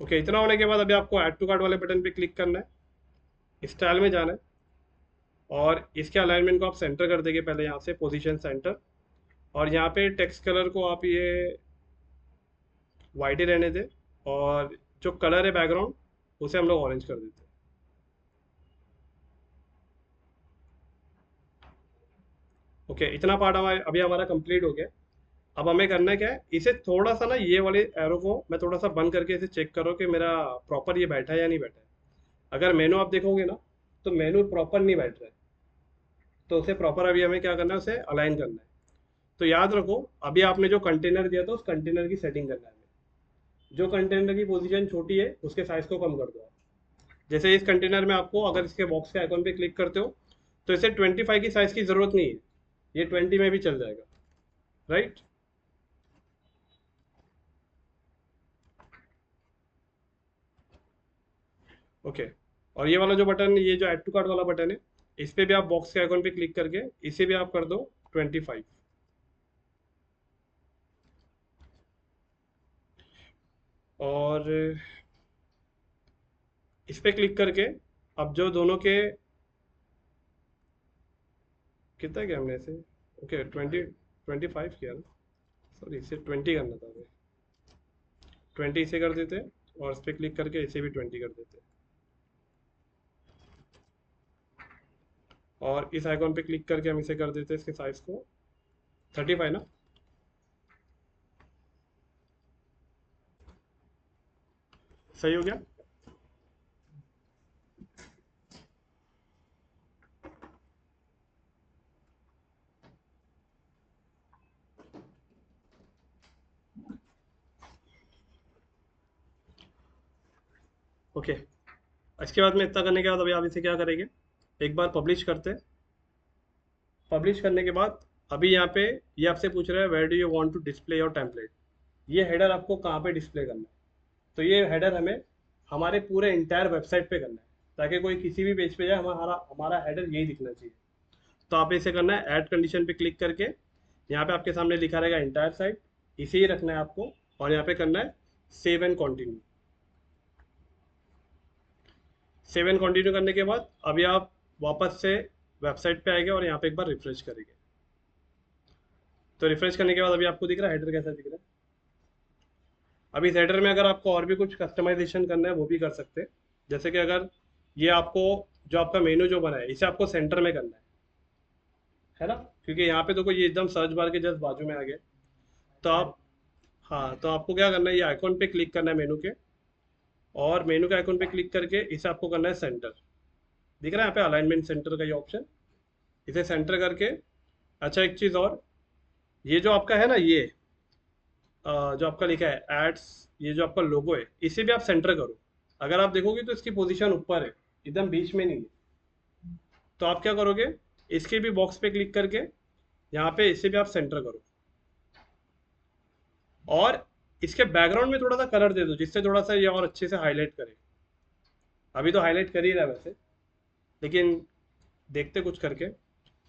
ओके, इतना होने के बाद अभी आपको ऐड टू कार्ट वाले बटन पे क्लिक करना है, स्टाइल में जाना है, और इसके अलाइनमेंट को आप सेंटर कर देंगे पहले यहाँ से पोजीशन सेंटर। और यहाँ पे टेक्स्ट कलर को आप ये वाइट ही रहने दें, और जो कलर है बैकग्राउंड उसे हम लोग ऑरेंज कर देते हैं। ओके, इतना पार्ट हमारा अभी हमारा कंप्लीट हो गया। अब हमें करना क्या है, इसे थोड़ा सा ना ये वाले एरो को मैं थोड़ा सा बंद करके इसे चेक करो कि मेरा प्रॉपर ये बैठा है या नहीं बैठा है। अगर मेनू आप देखोगे ना तो मेनू प्रॉपर नहीं बैठ रहा है, तो उसे प्रॉपर अभी हमें क्या करना है, उसे अलाइन करना है। तो याद रखो, अभी आपने जो कंटेनर दिया था उस कंटेनर की सेटिंग करना है हमें। जो कंटेनर की पोजीशन छोटी है उसके साइज को कम कर दो आप। जैसे इस कंटेनर में आपको अगर इसके बॉक्स के आइकॉन पे क्लिक करते हो तो इसे 25 की साइज की जरूरत नहीं है, ये 20 में भी चल जाएगा, राइट। ओके, और ये वाला जो बटन, ये जो ऐड टू कार्ट वाला बटन है, इस पे भी आप बॉक्स के आइकॉन पे क्लिक करके इसे भी आप कर दो 25। और इस पे क्लिक करके अब जो दोनों के कितना किया हमने इसे, ओके 25 किया ना, सॉरी इसे 20 करना था हमें। 20 इसे कर देते हैं, और इस पे क्लिक करके इसे भी 20 कर देते हैं। और इस आइकॉन पे क्लिक करके हम इसे कर देते हैं इसके साइज को 35 ना। सही हो गया। ओके, इसके बाद में इतना करने के बाद अभी आप इसे क्या करेंगे, एक बार पब्लिश करते हैं। पब्लिश करने के बाद अभी यहाँ पे ये आपसे पूछ रहा है where do you want to display your template, ये हेडर आपको कहाँ पे डिस्प्ले करना है। तो ये हेडर हमें हमारे पूरे इंटायर वेबसाइट पे करना है, ताकि कोई किसी भी पेज पे जाए हमारा हमारा हेडर यही दिखना चाहिए। तो आप इसे करना है ऐड कंडीशन पे क्लिक करके, यहाँ पे आपके सामने लिखा रहेगा इंटायर साइट, इसे ही रखना है आपको। और यहाँ पे करना है save and continue. Save and continue करने के बाद अभी आप वापस से वेबसाइट पे आएंगे और यहाँ पे एक बार रिफ्रेश करेंगे। तो रिफ्रेश करने के बाद अभी आपको दिख रहा है हेडर कैसा दिख रहा है। अभी इस हेडर में अगर आपको और भी कुछ कस्टमाइजेशन करना है वो भी कर सकते हैं। जैसे कि अगर ये आपको जो आपका मेनू जो बना है इसे आपको सेंटर में करना है ना, क्योंकि यहाँ पे देखो ये एकदम सर्च बार के जस्ट बाजू में आ गया। तो आप, हाँ, तो आपको क्या करना है, ये आइकॉन पे क्लिक करना है मेनू के, और मेनू के आइकॉन पे क्लिक करके इसे आपको करना है सेंटर। दिख रहा है यहाँ पे अलाइनमेंट सेंटर का ये ऑप्शन, इसे सेंटर करके। अच्छा, एक चीज़ और, ये जो आपका है ना, ये जो आपका लिखा है एड्स, ये जो आपका लोगो है इसे भी आप सेंटर करो। अगर आप देखोगे तो इसकी पोजीशन ऊपर है, एकदम बीच में नहीं है। तो आप क्या करोगे, इसके भी बॉक्स पे क्लिक करके यहाँ पे इसे भी आप सेंटर करो, और इसके बैकग्राउंड में थोड़ा सा कलर दे दो जिससे थोड़ा सा ये और अच्छे से हाईलाइट करे। अभी तो हाईलाइट कर ही रहा है वैसे, लेकिन देखते कुछ करके।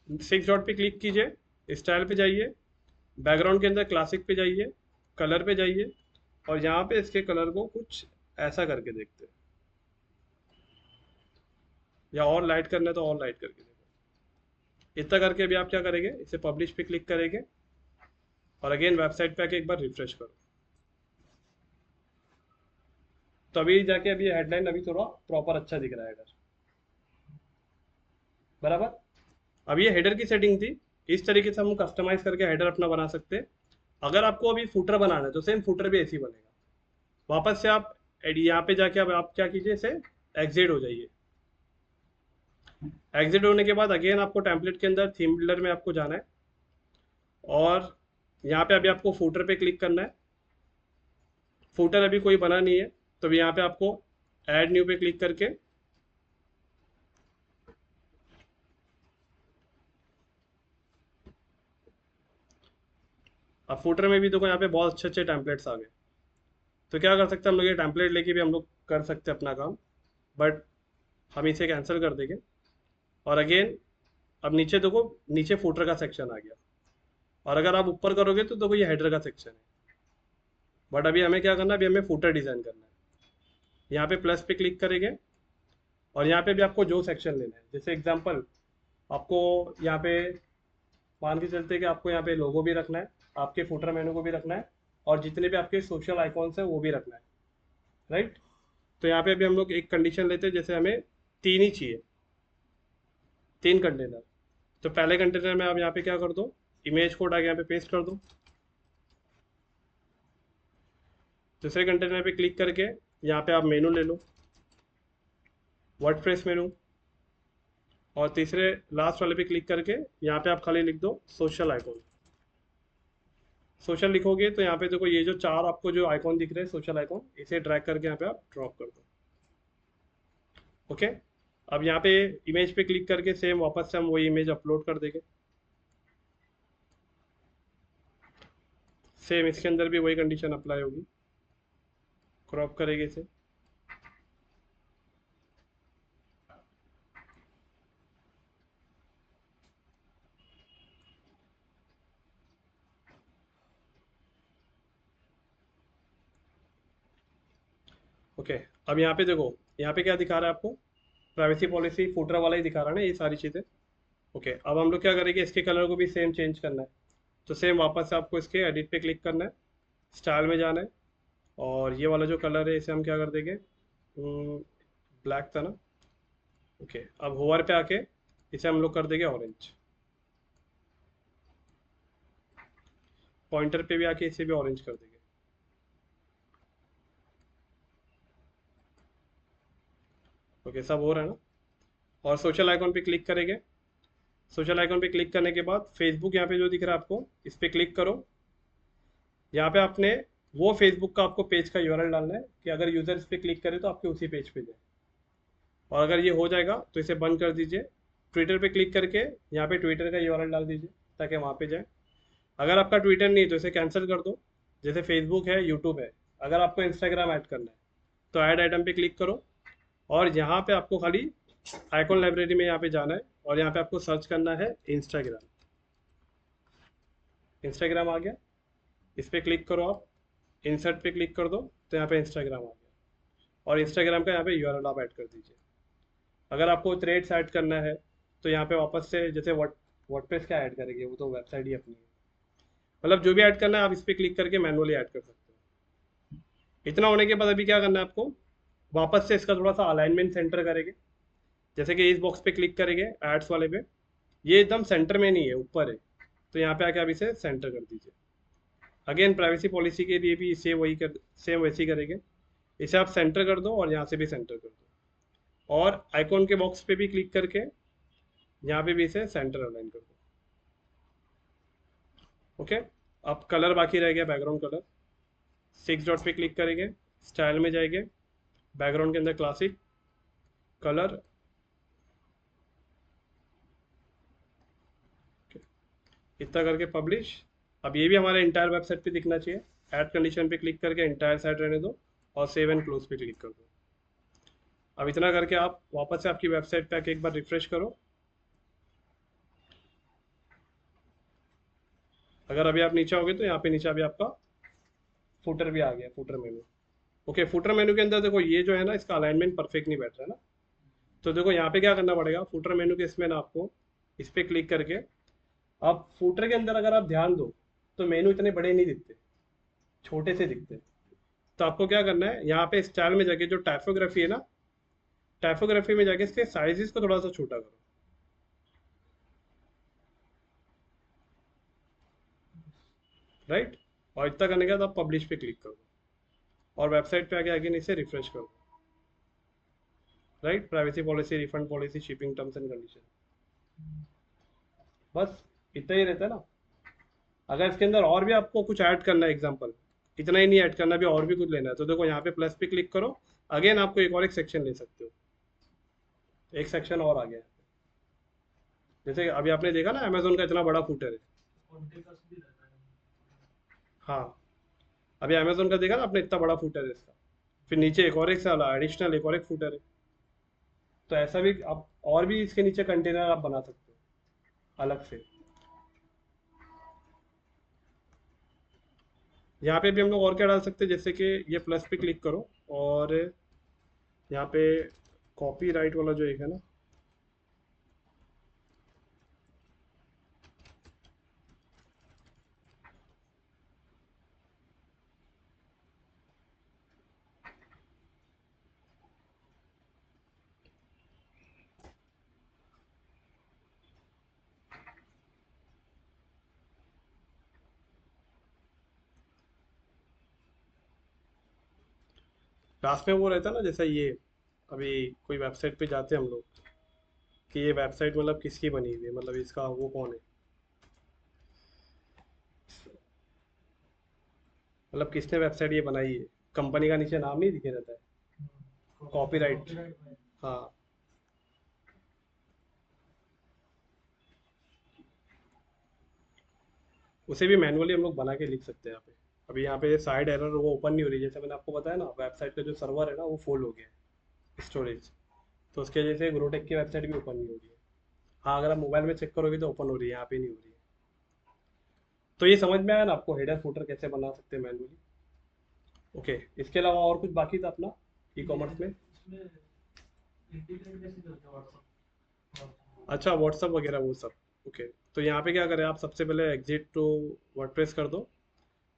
6 डॉट पे क्लिक कीजिए, स्टाइल पे जाइए, बैकग्राउंड के अंदर क्लासिक पे जाइए, कलर पे जाइए, और यहाँ पे इसके कलर को कुछ ऐसा करके देखते हैं, या और लाइट करना है तो और लाइट करके देखो। इतना करके अभी आप क्या करेंगे, इसे पब्लिश पे क्लिक करेंगे और अगेन वेबसाइट पे आके एक बार रिफ्रेश करो, तो अभी जाके अभी हेडलाइन अभी थोड़ा प्रॉपर अच्छा दिख रहा है अगर, बराबर। अब ये हेडर की सेटिंग थी। इस तरीके से हम कस्टमाइज करके हेडर अपना बना सकते हैं। अगर आपको अभी फुटर बनाना है तो सेम फुटर भी ऐसे ही बनेगा। वापस से आप यहाँ पे जाके अब आप क्या कीजिए, इसे एग्जिट हो जाइए। एग्जिट होने के बाद अगेन आपको टेम्पलेट के अंदर थीम बिल्डर में आपको जाना है, और यहाँ पे अभी आपको फुटर पे क्लिक करना है। फुटर अभी कोई बना नहीं है, तो अभी यहाँ पे आपको ऐड न्यू पे क्लिक करके अब फुटर में भी देखो यहाँ पे बहुत अच्छे अच्छे टेम्पलेट्स आ गए। तो क्या कर सकते हैं हम लोग, ये टेम्पलेट लेके भी हम लोग कर सकते हैं अपना काम, बट हम इसे कैंसिल कर देंगे। और अगेन अब नीचे देखो, नीचे फुटर का सेक्शन आ गया, और अगर आप ऊपर करोगे तो देखो ये हेडर का सेक्शन है। बट अभी हमें क्या करना है, अभी हमें फुटर डिज़ाइन करना है। यहाँ पे प्लस पे क्लिक करेंगे, और यहाँ पे भी आपको जो सेक्शन लेना है, जैसे एग्जांपल आपको यहाँ पे मान के चलते कि आपको यहाँ पे लोगो भी रखना है, आपके फुटर मेनू को भी रखना है, और जितने भी आपके सोशल आइकॉन्स हैं वो भी रखना है, राइट। तो यहाँ पे अभी हम लोग एक कंडीशन लेते हैं, जैसे हमें 3 ही चाहिए, 3 कंटेनर। तो पहले कंटेनर में आप यहाँ पे क्या कर दो, इमेज कोड आगे यहाँ पे पेस्ट कर दो। दूसरे कंटेनर पे क्लिक करके यहाँ पे आप मेनू ले लो, वर्डप्रेस मेनू। और तीसरे लास्ट वाले पे क्लिक करके यहाँ पे आप खाली लिख दो सोशल आइकॉन। सोशल लिखोगे तो यहाँ पे देखो ये जो 4 आपको जो आइकॉन दिख रहे हैं सोशल आइकॉन, इसे ड्रैग करके यहाँ पे आप ड्रॉप कर दो। ओके। अब यहाँ पे इमेज पे क्लिक करके सेम वापस से हम वही इमेज अपलोड कर देंगे। सेम इसके अंदर भी वही कंडीशन अप्लाई होगी, क्रॉप करेंगे इसे। ओके। अब यहाँ पे देखो, यहाँ पे क्या दिखा रहा है आपको, प्राइवेसी पॉलिसी फुटर वाला ही दिखा रहा है ना ये सारी चीज़ें। ओके। अब हम लोग क्या करेंगे, इसके कलर को भी सेम चेंज करना है। तो सेम वापस से आपको इसके एडिट पे क्लिक करना है, स्टाइल में जाना है, और ये वाला जो कलर है इसे हम क्या कर देंगे, ब्लैक था ना। ओके। अब होवर पे आके इसे हम लोग कर देंगे ऑरेंज। पॉइंटर पे भी आके इसे भी ऑरेंज कर देंगे। ओके, सब हो रहा है ना। और सोशल आइकॉन पे क्लिक करेंगे। सोशल आइकॉन पे क्लिक करने के बाद फेसबुक यहाँ पे जो दिख रहा है आपको, इस पे क्लिक करो। यहाँ पे आपने वो फेसबुक का आपको पेज का यूआरएल डालना है कि अगर यूजर इस पे क्लिक करे तो आपके उसी पेज पे जाए। और अगर ये हो जाएगा तो इसे बंद कर दीजिए। ट्विटर पे क्लिक करके यहाँ पे ट्विटर का यूआरएल डाल दीजिए ताकि वहाँ पे जाए। अगर आपका ट्विटर नहीं है तो इसे कैंसिल कर दो। जैसे फेसबुक है, यूट्यूब है। अगर आपको इंस्टाग्राम ऐड करना है तो ऐड आइटम पे क्लिक करो, और यहाँ पे आपको खाली आइकॉन लाइब्रेरी में यहाँ पे जाना है, और यहाँ पे आपको सर्च करना है इंस्टाग्राम। इंस्टाग्राम आ गया, इस पर क्लिक करो आप, इंसर्ट पे क्लिक कर दो, तो यहाँ पे इंस्टाग्राम आ गया। और इंस्टाग्राम का यहाँ पे यूआरएल आप ऐड कर दीजिए। अगर आपको थ्रेड्स ऐड करना है तो यहाँ पे वापस से जैसे वर्डप्रेस क्या ऐड करेंगे, वो तो वेबसाइट ही अपनी है। मतलब जो भी ऐड करना है आप इस पर क्लिक करके मैनुअली ऐड कर सकते हो। इतना होने के बाद अभी क्या करना है आपको, वापस से इसका थोड़ा सा अलाइनमेंट सेंटर करेंगे। जैसे कि इस बॉक्स पे क्लिक करेंगे एड्स वाले पे, ये एकदम सेंटर में नहीं है, ऊपर है। तो यहाँ पे आके आप इसे सेंटर कर दीजिए। अगेन प्राइवेसी पॉलिसी के लिए भी इसे वही कर, सेम वैसे ही करेंगे। इसे आप सेंटर कर दो और यहाँ से भी सेंटर कर दो, और आइकॉन के बॉक्स पे भी क्लिक करके यहाँ पे भी इसे सेंटर अलाइन कर दो। ओके। अब कलर बाकी रह गया, बैकग्राउंड कलर। 6 डॉट पे क्लिक करेंगे, स्टाइल में जाएंगे, बैकग्राउंड के अंदर क्लासिक कलर। इतना करके पब्लिश। अब ये भी हमारे इंटायर वेबसाइट पे दिखना चाहिए। ऐड कंडीशन पे क्लिक करके इंटायर साइट रहने दो, और सेव एंड क्लोज पे क्लिक कर दो। अब इतना करके आप वापस से आपकी वेबसाइट पे आके एक बार रिफ्रेश करो, अगर अभी आप नीचे आओगे तो यहाँ पे नीचे अभी आपका फुटर भी आ गया, फुटर मेनू। ओके, फुटर मेनू के अंदर देखो ये जो है ना, इसका अलाइनमेंट परफेक्ट नहीं बैठ रहा है ना। तो देखो यहाँ पे क्या करना पड़ेगा, फुटर मेनू के इसमें ना आपको इस पे क्लिक करके, आप फुटर के अंदर अगर आप ध्यान दो तो मेनू इतने बड़े नहीं दिखते, छोटे से दिखते हैं। तो आपको क्या करना है, यहाँ पे स्टाइल में जाके जो टाइपोग्राफी है ना, टाइपोग्राफी में जाके इसके साइजेस को थोड़ा सा छोटा करो। राइट, और इतना करने के बाद आप पब्लिश पे क्लिक करो और वेबसाइट पे आके आगे नीचे रिफ्रेश करो। Right, privacy policy, refund policy, shipping terms and condition, बस इतना ही रहता है ना। अगर इसके अंदर और भी आपको कुछ ऐड करना है, एग्जांपल इतना ही नहीं ऐड करना, भी और भी कुछ लेना है, तो देखो यहाँ पे प्लस पे क्लिक करो, अगेन आपको एक और एक सेक्शन ले सकते हो, एक सेक्शन और आ गया है। जैसे अभी आपने देखा ना, अमेजोन का इतना बड़ा फूटर है। हाँ, अभी अमेजोन का देखा ना आपने, इतना बड़ा फूटर है इसका। फिर नीचे एक और एक साला एडिशनल एक और एक फूटर है। तो ऐसा भी आप और भी इसके नीचे कंटेनर आप बना सकते हो अलग से। यहाँ पे भी हम लोग और क्या डाल सकते हैं, जैसे कि ये प्लस पे क्लिक करो और यहाँ पे कॉपी राइट वाला जो एक है ना, लास्ट में वो रहता है ना, जैसा ये अभी कोई वेबसाइट पे जाते हैं हम लोग कि ये वेबसाइट मतलब किसकी बनी हुई है, मतलब इसका वो कौन है, मतलब किसने वेबसाइट ये बनाई है, कंपनी का नीचे नाम नहीं दिखे रहता है, कॉपीराइट। हाँ, उसे भी मैनुअली हम लोग बना के लिख सकते हैं यहाँ पे। अभी यहाँ पे साइड एरर वो ओपन नहीं हो रही, जैसे मैंने आपको बताया ना, वेबसाइट का जो सर्वर है ना वो फुल हो गया है स्टोरेज। तो उसके वजह से ग्रोटेक की वेबसाइट भी ओपन नहीं हो रही है। हाँ, अगर आप मोबाइल में चेक करोगे तो ओपन हो रही है, यहाँ पे नहीं हो रही है। तो ये समझ में आया ना आपको, हेडर फुटर कैसे बना सकते हैं मैनुअली। ओके, इसके अलावा और कुछ बाकी था अपना ई कॉमर्स में। अच्छा, व्हाट्सअप वगैरह वो सब। ओके, तो यहाँ पे क्या करें, आप सबसे पहले एग्जिट टू वर्डप्रेस कर दो।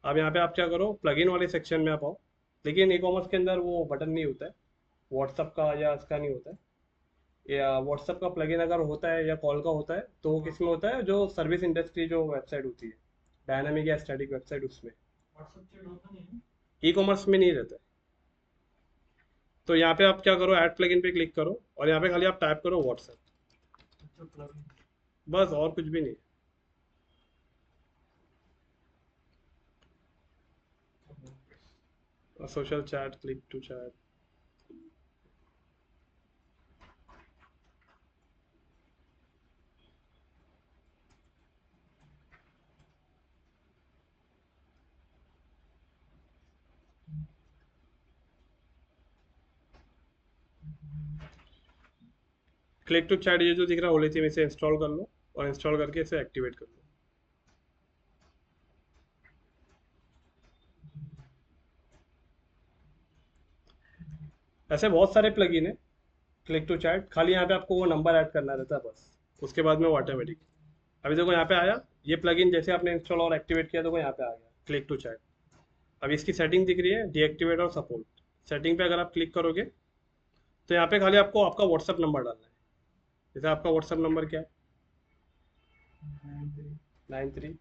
अब यहाँ पे आप क्या करो, प्लगइन वाले सेक्शन में आप आओ। लेकिन ई कॉमर्स के अंदर वो बटन नहीं होता है व्हाट्सअप का, या इसका नहीं होता है। या व्हाट्सअप का प्लगइन अगर होता है या कॉल का होता है तो वो किस में होता है, जो सर्विस इंडस्ट्री जो वेबसाइट होती है, डायनामिक या स्टैटिक वेबसाइट, उसमें। ई कॉमर्स में नहीं रहता है। तो यहाँ पे आप क्या करो, ऐड प्लगइन पे क्लिक करो और यहाँ पे खाली आप टाइप करो व्हाट्सएप, बस और कुछ भी नहीं। Social chat, click to chat. Click to chat ये जो दिख रहा है ओलेथीम, इसे इंस्टॉल कर लो और इंस्टॉल करके इसे एक्टिवेट कर लो। ऐसे बहुत सारे प्लगइन है क्लिक टू चैट, खाली यहाँ पे आपको वो नंबर ऐड करना रहता है बस, उसके बाद में वो ऑटोमेटिक। अभी देखो यहाँ पे आया, ये प्लगइन जैसे आपने इंस्टॉल और एक्टिवेट किया, देखो यहाँ पे आ गया क्लिक टू चैट। अब इसकी सेटिंग दिख रही है, डीएक्टिवेट और सपोर्ट। सेटिंग पे अगर आप क्लिक करोगे तो यहाँ पे खाली आपको आपका व्हाट्सअप नंबर डालना है। जैसे आपका व्हाट्सअप नंबर क्या है, 93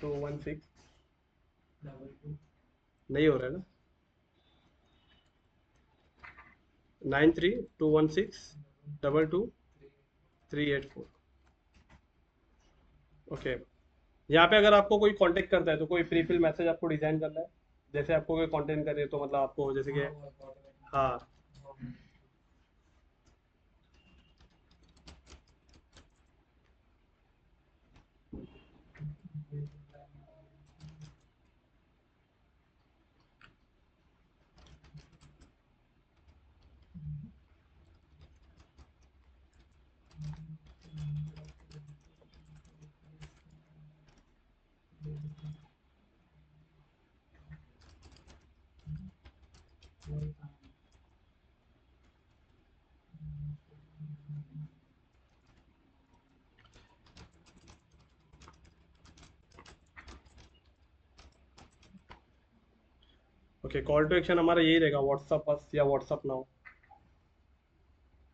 216। नहीं हो रहा है ना, 93 216 22 384। ओके, यहाँ पे अगर आपको कोई कांटेक्ट करता है तो कोई प्रीफिल मैसेज आपको डिजाइन करना है, जैसे आपको कोई कंटेंट करे तो मतलब आपको जैसे कि, हाँ, ओके, कॉल टू एक्शन हमारा यही रहेगा, व्हाट्सअप अस या WhatsApp now.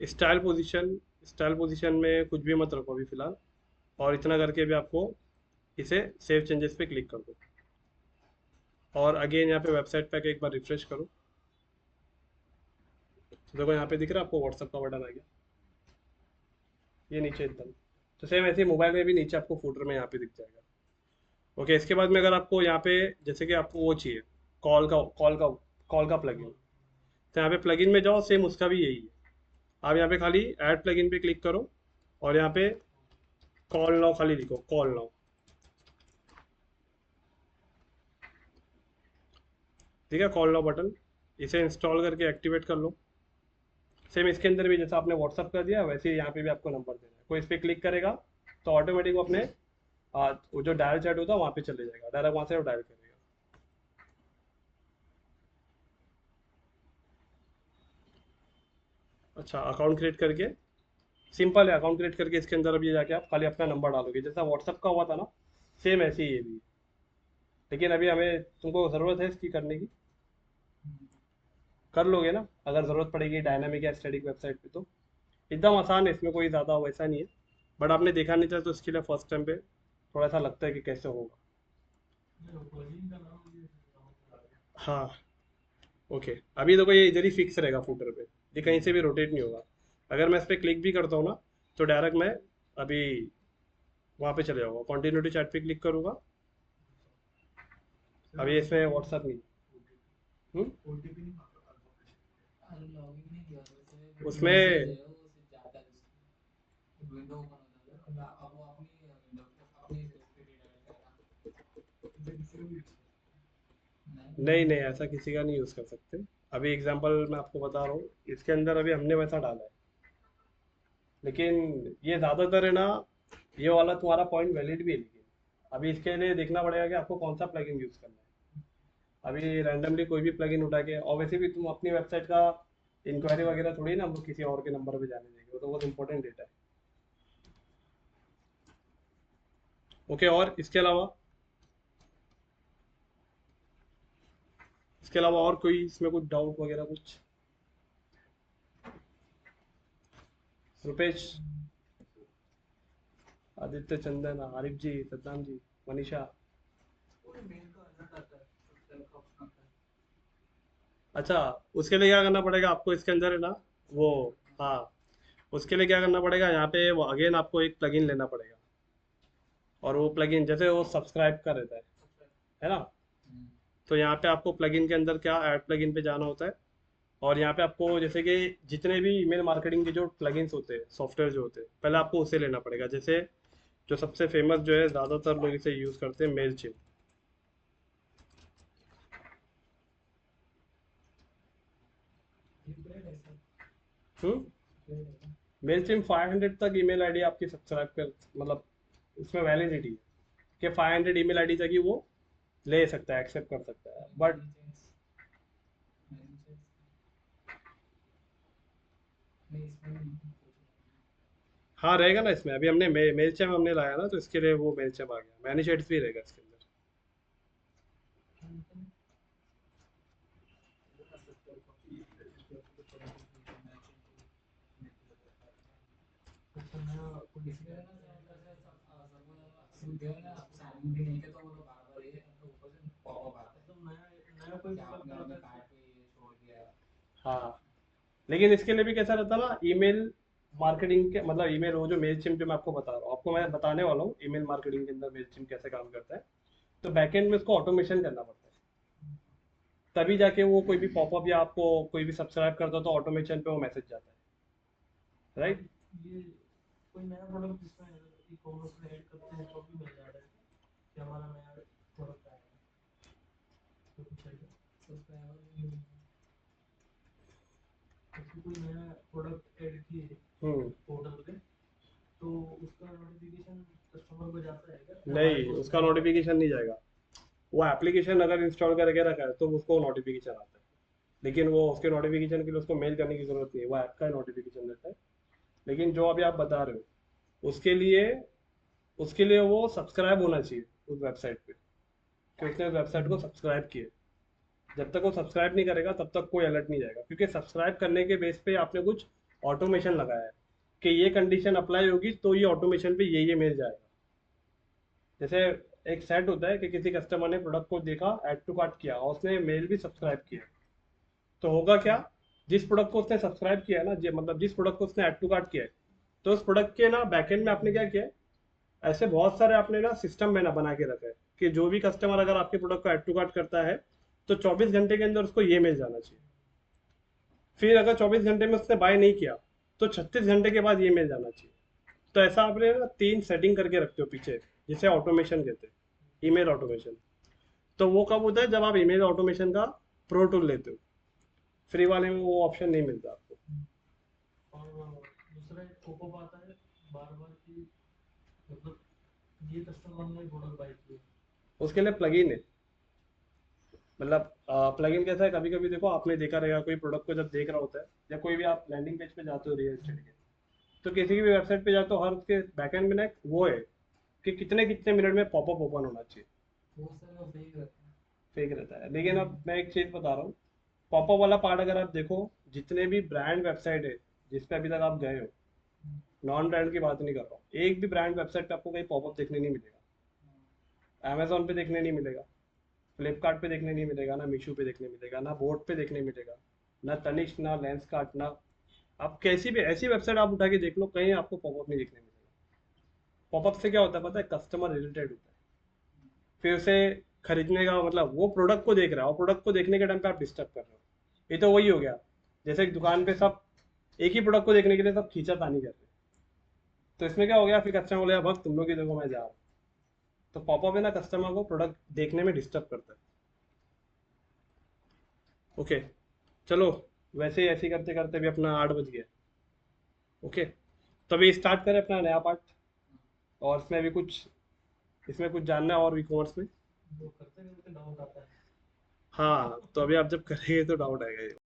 Style position, style position में कुछ भी मत रखो अभी फिलहाल। और इतना करके भी आपको इसे सेव चेंजेस पे क्लिक कर दो। और अगेन यहाँ पे वेबसाइट पे एक बार रिफ्रेश करो, तो देखो यहाँ पे दिख रहा है आपको व्हाट्सअप का बटन आ गया, ये नीचे एकदम। तो सेम ऐसे ही मोबाइल में भी नीचे आपको फुटर में यहाँ पे दिख जाएगा। ओके, इसके बाद में अगर आपको यहाँ पे जैसे कि आपको वो चाहिए, कॉल का प्लगइन, तो यहाँ पे प्लगइन में जाओ, सेम उसका भी यही है। आप यहाँ पे खाली ऐड प्लगइन पे क्लिक करो और यहाँ पे कॉल नाउ खाली लिखो, कॉल नाउ। ठीक है, कॉल नाउ बटन, इसे इंस्टॉल करके एक्टिवेट कर लो। सेम इसके अंदर भी जैसा आपने व्हाट्सअप कर दिया वैसे ही यहाँ पे भी आपको नंबर देना है। कोई इस पर क्लिक करेगा तो ऑटोमेटिक वो अपने वो जो डायल चैट होता है वहाँ पे चले जाएगा, डायरेक्ट वहाँ से वो डायल करेगा। अच्छा, अकाउंट क्रिएट करके, सिंपल है, अकाउंट क्रिएट करके इसके अंदर अब ये जाके आप खाली अपना नंबर डालोगे, जैसा व्हाट्सअप का हुआ था ना, सेम ऐसे ही ये भी। लेकिन अभी हमें तुमको ज़रूरत है इसकी करने की, कर लोगे ना अगर ज़रूरत पड़ेगी डायनामिक या स्टैटिक वेबसाइट पे, तो एकदम आसान है, इसमें कोई ज़्यादा वैसा नहीं है। बट आपने देखा नहीं था तो इसके लिए फर्स्ट टाइम पे थोड़ा सा लगता है कि कैसे होगा। हाँ, ओके, अभी देखो ये इधर ही फिक्स रहेगा फुटर पे, ये कहीं से भी रोटेट नहीं होगा। अगर मैं इस पर क्लिक भी करता हूँ ना, तो डायरेक्ट मैं अभी वहाँ पे चले जाऊँगा, कॉन्टिन्यूटी चैट पे क्लिक करूँगा। अभी इसमें व्हाट्सअप नहीं। उसमें नहीं नहीं, ऐसा किसी का नहीं यूज़ कर सकते। अभी एग्जांपल मैं आपको बता रहा हूँ, इसके अंदर अभी हमने वैसा डाला है, लेकिन ये ज़्यादातर है ना, ये वाला तुम्हारा पॉइंट वैलिड भी है, लेकिन अभी इसके लिए देखना पड़ेगा कि आपको कौन सा प्लगइन यूज़ करना है। अभी रैंडमली कोई भी प्लगइन उठा के, और वैसे भी तुम अपनी वेबसाइट का इंक्वायरी वगैरह थोड़ी ना वो किसी और के नंबर पे जाने देंगे, वो तो बहुत इंपॉर्टेंट डेटा है। ओके, और इसके अलावा और कोई इसमें कुछ डाउट वगैरह कुछ? रुपेश, आदित्य, चंदन, आरिफ जी, सद्दाम जी, मनीषा। अच्छा, उसके लिए क्या करना पड़ेगा आपको इसके अंदर है ना, वो, हाँ, उसके लिए क्या करना पड़ेगा, यहाँ पे वो अगेन आपको एक प्लगइन लेना पड़ेगा। और वो प्लगइन जैसे वो सब्सक्राइब का रहता है ना, तो यहाँ पे आपको प्लगइन के अंदर क्या ऐड प्लगइन पे जाना होता है। और यहाँ पे आपको जैसे कि जितने भी ईमेल मार्केटिंग के जो प्लगइन्स होते हैं, सॉफ्टवेयर जो होते हैं, पहले आपको उसे लेना पड़ेगा। जैसे जो सबसे फेमस जो है, ज़्यादातर लोग इसे यूज़ करते हैं, मेल चिप। मेल चिप 500 तक ईमेल आईडी आपकी सब्सक्राइब कर, मतलब उसमें वैलिडिटी है कि 500 ईमेल आईडी तक ही वो ले सकता है, एक्सेप्ट कर सकता है। बट हाँ, रहेगा ना इसमें। अभी हमने मेल चिप हमने लाया ना, तो इसके लिए वो मेल चिप आ गया, मैनीशेट्स भी रहेगा इसके अंदर। हाँ, लेकिन इसके लिए भी कैसा रहता है ना, ईमेल मार्केटिंग के मतलब ईमेल, वो जो मेल चिम जो मैं आपको बता रहा हूँ, आपको मैं बताने वाला हूँ ईमेल मार्केटिंग के अंदर मेल चिम कैसे काम करता है। तो बैकएंड में इसको ऑटोमेशन करना पड़ता है, तभी जाके वो कोई भी पॉपअप या आपको कोई भी सब्सक्राइब करता है तो ऑटोमेशन पे वो मैसेज जाता है, राइट। हम्म। नहीं, उसका नोटिफिकेशन नहीं जाएगा। वो एप्लीकेशन अगर इंस्टॉल करके रखा है तो उसको नोटिफिकेशन आता है, लेकिन वो उसके नोटिफिकेशन के लिए उसको मेल करने की जरूरत नहीं है, वो ऐप का नोटिफिकेशन रहता है। लेकिन जो अभी आप बता रहे हो उसके लिए, वो सब्सक्राइब होना चाहिए उस वेबसाइट पे, कि उसने उस वेबसाइट को सब्सक्राइब किया। जब तक वो सब्सक्राइब नहीं करेगा तब तक कोई अलर्ट नहीं जाएगा, क्योंकि सब्सक्राइब करने के बेस पे आपने कुछ ऑटोमेशन लगाया है कि ये कंडीशन अप्लाई होगी तो ये ऑटोमेशन पे ये मेल जाएगा। जैसे एक सेट होता है कि किसी कस्टमर ने प्रोडक्ट को देखा, ऐड टू कार्ट किया और उसने मेल भी सब्सक्राइब किया, तो होगा क्या, जिस प्रोडक्ट को उसने सब्सक्राइब किया है ना, मतलब जिस प्रोडक्ट को उसने ऐड टू कार्ट किया है, तो उस प्रोडक्ट के ना बैकएंड में आपने क्या किया है, ऐसे बहुत सारे आपने ना सिस्टम में ना बना के रखा है कि जो भी कस्टमर अगर आपके प्रोडक्ट को ऐड टू कार्ट करता है तो 24 घंटे के अंदर उसको ये मिल जाना चाहिए। फिर अगर 24 घंटे में उसने बाय नहीं किया तो 36 घंटे के बाद ये मिल जाना चाहिए। तो ऐसा आपने ना 3 सेटिंग करके रखते हो पीछे, जिसे ऑटोमेशन कहते हैं, ईमेल ऑटोमेशन। तो वो कब होता है, जब आप ईमेल ऑटोमेशन का प्रो टूल लेते हो। फ्री वाले में वो ऑप्शन नहीं मिलता आपको। और दूसरा एक पॉपअप आता है बार बार कि मतलब ये कस्टमर ने प्रोडक्ट बाय किया। उसके लिए प्लगइन है, मतलब प्लगइन कैसा है, कभी कभी देखो आपने देखा रहेगा कोई प्रोडक्ट को जब देख रहा होता है, या कोई भी आप लैंडिंग पेज पे जाते हो रियल एस्टेट के, तो किसी की भी वेबसाइट पे जाते हो, हर उसके बैकएंड में ना एक वो है कि कितने कितने मिनट में पॉपअप ओपन होना चाहिए। बहुत सारे वो फेक रहते हैं। फेक रहता है, लेकिन अब मैं एक चीज बता रहा हूँ, पॉपअप वाला पार्ट अगर आप देखो, जितने भी ब्रांड वेबसाइट है जिस पे अभी तक आप गए हो, नॉन ब्रांड की बात नहीं कर रहा हूँ, एक भी ब्रांड वेबसाइट पे आपको कहीं पॉपअप देखने नहीं मिलेगा। अमेजोन पे देखने नहीं मिलेगा, फ्लिपकार्ट पे देखने नहीं मिलेगा, ना मीशो पे देखने मिलेगा, ना बोट पे देखने मिलेगा, ना तनिष्क, ना लेंसकार्ट, ना, आप कैसी भी ऐसी वेबसाइट आप उठा के देख लो, कहीं आपको पॉपअप नहीं देखने मिलेगा। पॉपअप से क्या होता है पता है, कस्टमर रिलेटेड होता है, फिर उसे खरीदने का मतलब वो प्रोडक्ट को देख रहा है, और प्रोडक्ट को देखने के टाइम पे आप डिस्टर्ब कर रहे हो। ये तो वही हो गया, जैसे एक दुकान पे सब एक ही प्रोडक्ट को देखने के लिए सब खींचातानी कर रहे हैं, तो इसमें क्या हो गया, फिर कस्टमर बोलेगा भक्त तुम लोग ही देखो मैं जा रहा हूँ। तो पॉपअप है ना, कस्टमर को प्रोडक्ट देखने में डिस्टर्ब करता है। ओके, चलो, वैसे ही ऐसे ही करते करते भी अपना 8 बज गया। ओके, तो अभी स्टार्ट करें अपना नया पार्ट, और इसमें कुछ जानना है और ई कॉमर्स में। वो करते करते डाउट आता है। हाँ, तो अभी आप जब करेंगे तो डाउट आएगा ये।